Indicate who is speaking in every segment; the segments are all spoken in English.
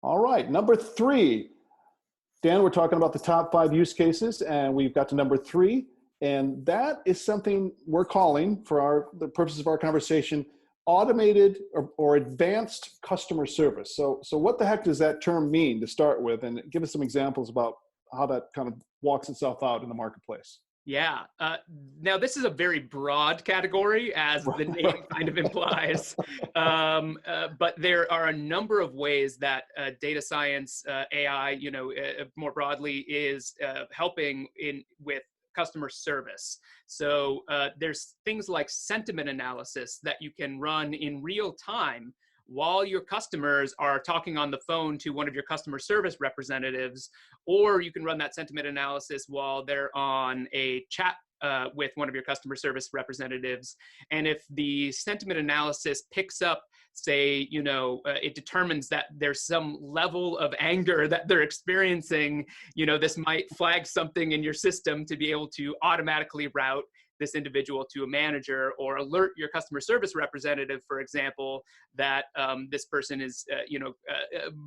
Speaker 1: All right, number three. Dan, we're talking about the top 5 use cases, and we've got to number 3. And that is something we're calling, for the purposes of our conversation, automated or advanced customer service. So what the heck does that term mean to start with? And give us some examples about how that kind of walks itself out in the marketplace.
Speaker 2: Yeah. Now, this is a very broad category, as the name kind of implies. But there are a number of ways that data science, AI, more broadly, is helping with customer service. So there's things like sentiment analysis that you can run in real time while your customers are talking on the phone to one of your customer service representatives, or you can run that sentiment analysis while they're on a chat with one of your customer service representatives. And if the sentiment analysis picks up, say, it determines that there's some level of anger that they're experiencing, this might flag something in your system to be able to automatically route this individual to a manager, or alert your customer service representative, for example, that this person is,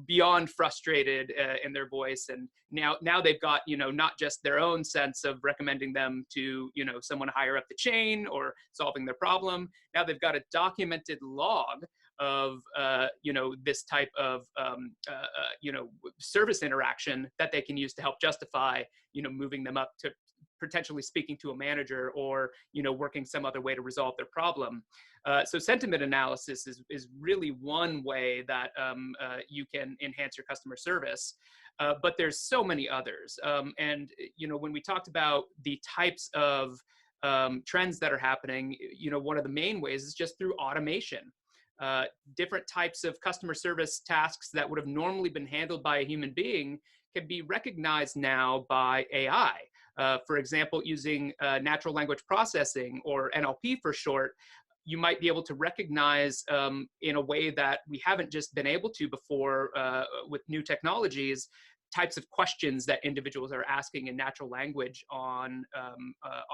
Speaker 2: beyond frustrated in their voice, and now they've got, not just their own sense of recommending them to, someone higher up the chain or solving their problem. Now they've got a documented log of, this type of, service interaction that they can use to help justify, moving them up to potentially speaking to a manager, or working some other way to resolve their problem. So sentiment analysis is really one way that you can enhance your customer service. But there's so many others. And when we talked about the types of trends that are happening, one of the main ways is just through automation. Different types of customer service tasks that would have normally been handled by a human being can be recognized now by AI. For example, using natural language processing, or NLP for short, you might be able to recognize in a way that we haven't just been able to before with new technologies, types of questions that individuals are asking in natural language on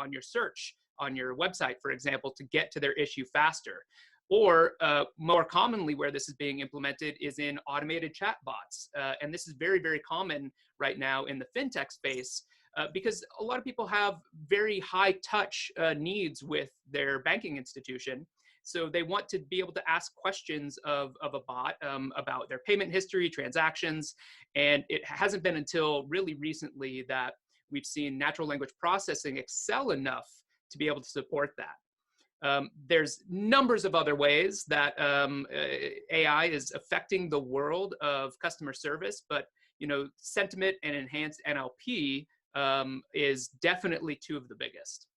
Speaker 2: your search, on your website, for example, to get to their issue faster. Or more commonly, where this is being implemented is in automated chatbots. And this is very, very common right now in the fintech space, because a lot of people have very high touch needs with their banking institution. So they want to be able to ask questions of a bot about their payment history, transactions. And it hasn't been until really recently that we've seen natural language processing excel enough to be able to support that. There's numbers of other ways that AI is affecting the world of customer service, but sentiment and enhanced NLP is definitely 2 of the biggest.